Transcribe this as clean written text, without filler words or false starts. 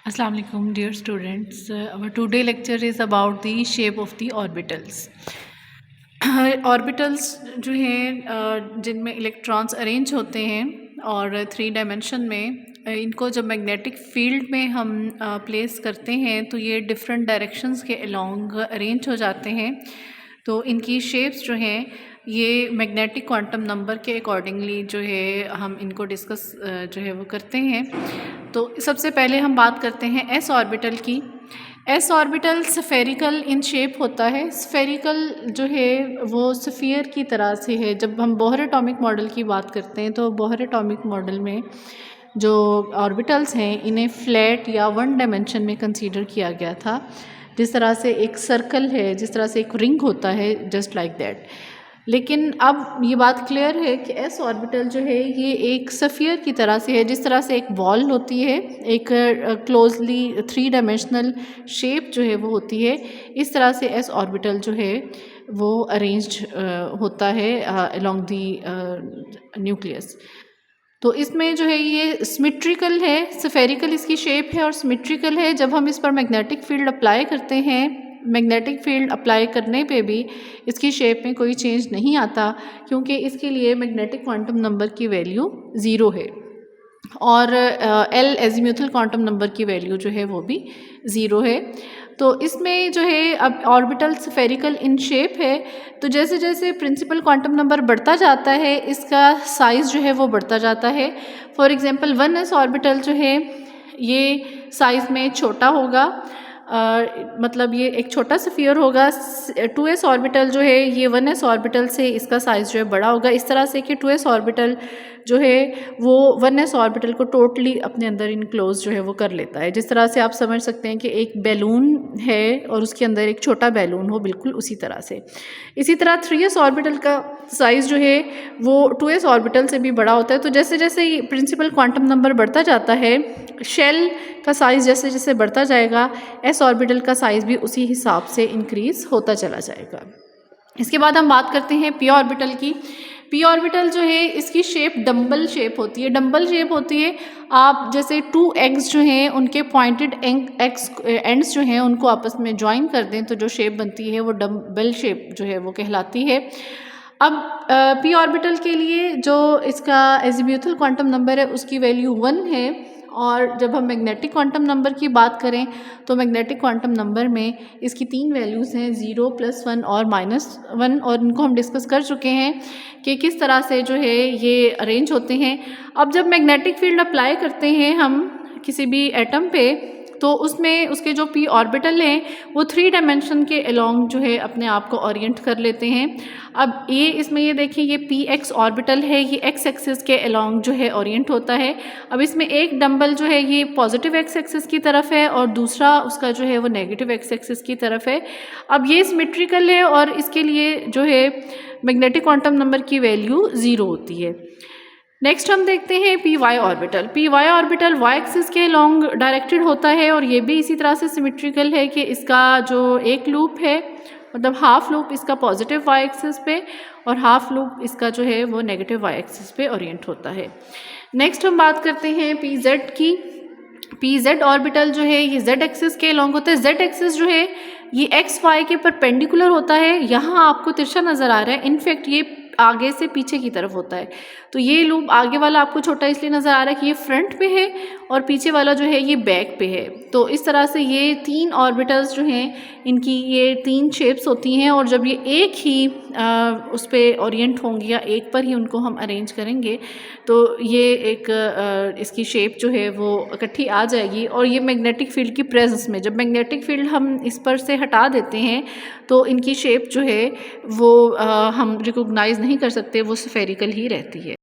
Assalamu alaikum dear students. Our today lecture is about the shape of the orbitals. Orbitals जो हैं जिनमें electrons arrange होते हैं और 3 डायमेंशन में इनको जब मैग्नेटिक फील्ड में हम प्लेस करते हैं तो ये डिफरेंट डायरेक्शंस के अलोंग अरेंज हो जाते हैं। तो इनकी शेप्स जो हैं ये मैग्नेटिक क्वांटम नंबर के अकॉर्डिंगली जो है हम इनको डिस्कस जो है वो करते हैं। तो सबसे पहले हम बात करते हैं एस ऑर्बिटल की। S orbital spherical in shape होता है। स्फेरिकल जो है वो स्फीयर की तरह से है। जब हम बोहर एटॉमिक मॉडल की बात करते हैं तो बोहर एटॉमिक मॉडल में जो ऑर्बिटल्स हैं इन्हें फ्लैट या 1 डायमेंशन में कंसीडर किया गया था। जिस तरह से एक सर्कल है, जिस तरह से एक रिंग होता है, जस्ट लाइक दैट। लेकिन अब ये बात क्लियर है कि एस ऑर्बिटल जो है ये एक स्फीयर की तरह से है। जिस तरह से एक बॉल होती है, एक क्लोजली 3 डायमेंशनल शेप जो है वो होती है, इस तरह से एस ऑर्बिटल जो है वो अरेंज्ड होता है अलोंग दी न्यूक्लियस। तो इसमें जो है ये सिमेट्रिकल है, स्फेरिकल इसकी शेप है और सिमेट्रिकल है। जब हम इस पर मैग्नेटिक फील्ड अप्लाई करते हैं, मैग्नेटिक फील्ड अप्लाई करने पे भी इसकी शेप में कोई चेंज नहीं आता, क्योंकि इसके लिए मैग्नेटिक क्वांटम नंबर की वैल्यू 0 है और एल एजीम्यूथल क्वांटम नंबर की वैल्यू जो है वो भी 0 है। तो इसमें जो है अब ऑर्बिटल स्फेरिकल इन शेप है। तो जैसे जैसे प्रिंसिपल क्वांटम नंबर बढ़ता जाता है इसका साइज़ जो है वो बढ़ता जाता है। फॉर एग्जांपल 1s ऑर्बिटल जो है ये साइज़ में छोटा होगा, मतलब ये एक छोटा स्फीयर होगा। 2s ऑर्बिटल जो है ये 1s ऑर्बिटल से इसका साइज़ जो है बड़ा होगा, इस तरह से कि 2s ऑर्बिटल जो है वो 1s ऑर्बिटल को टोटली अपने अंदर इनक्लोज जो है वो कर लेता है। जिस तरह से आप समझ सकते हैं कि एक बैलून है और उसके अंदर एक छोटा बैलून हो, बिल्कुल उसी तरह से। इसी तरह 3s ऑर्बिटल का साइज़ जो है वो 2s ऑर्बिटल से भी बड़ा होता है। तो जैसे जैसे प्रिंसिपल क्वांटम नंबर बढ़ता जाता है, शेल का साइज़ जैसे जैसे बढ़ता जाएगा, एस ऑर्बिटल का साइज़ भी उसी हिसाब से इंक्रीज़ होता चला जाएगा। इसके बाद हम बात करते हैं पी ऑर्बिटल की। पी ऑर्बिटल जो है इसकी शेप डंबल शेप होती है। डंबल शेप होती है, आप जैसे 2 एग्स जो हैं उनके पॉइंटेड एंड्स जो हैं उनको आपस में ज्वाइन कर दें तो जो शेप बनती है वो डंबल शेप जो है वो कहलाती है। अब पी ऑर्बिटल के लिए जो इसका एजीम्यूथल क्वांटम नंबर है उसकी वैल्यू 1 है। और जब हम मैग्नेटिक क्वांटम नंबर की बात करें तो मैग्नेटिक क्वांटम नंबर में इसकी 3 वैल्यूज़ हैं, 0 +1 और -1, और इनको हम डिस्कस कर चुके हैं कि किस तरह से जो है ये अरेंज होते हैं। अब जब मैग्नेटिक फील्ड अप्लाई करते हैं हम किसी भी एटम पे तो उसमें उसके जो पी ऑर्बिटल हैं वो 3 डायमेंशन के अलोंग जो है अपने आप को ओरिएंट कर लेते हैं। अब ये इसमें ये देखिए ये पी एक्स ऑर्बिटल है, ये एक्स एक्सिस के अलोंग जो है ओरिएंट होता है। अब इसमें एक डंबल जो है ये पॉजिटिव एक्स एक्सिस की तरफ है और दूसरा उसका जो है वो नेगेटिव एक्स एक्सिस की तरफ है। अब ये सिमेट्रिकल है और इसके लिए जो है मैग्नेटिक क्वांटम नंबर की वैल्यू 0 होती है। नेक्स्ट हम देखते हैं p y orbital. P y orbital y axis के लॉन्ग डायरेक्टेड होता है और ये भी इसी तरह से सिमेट्रिकल है कि इसका जो एक लूप है, मतलब हाफ लूप इसका पॉजिटिव वाई एक्सिस पे और हाफ लूप इसका जो है वो नेगेटिव वाई एक्सिस पे ओरिएंट होता है। नेक्स्ट हम बात करते हैं पी जेड की। पी जेड ऑर्बिटल जो है ये जेड एक्सिस के लॉन्ग होता है। जेड एक्सिस जो है ये एक्स वाई के परपेंडिकुलर होता है। यहाँ आपको तिरछा नज़र आ रहा है, इनफैक्ट ये आगे से पीछे की तरफ होता है। तो ये लूप आगे वाला आपको छोटा इसलिए नज़र आ रहा है कि ये फ्रंट पे है और पीछे वाला जो है ये बैक पे है। तो इस तरह से ये 3 ऑर्बिटल्स जो हैं इनकी ये 3 शेप्स होती हैं और जब ये एक ही उस पर ओरिएंट होंगी या एक पर ही उनको हम अरेंज करेंगे तो ये एक इसकी शेप जो है वो इकट्ठी आ जाएगी। और ये मैग्नेटिक फील्ड की प्रेजेंस में, जब मैग्नेटिक फील्ड हम इस पर से हटा देते हैं तो इनकी शेप जो है वो हम रिकॉग्नाइज नहीं कर सकते, वो स्फेरिकल ही रहती है।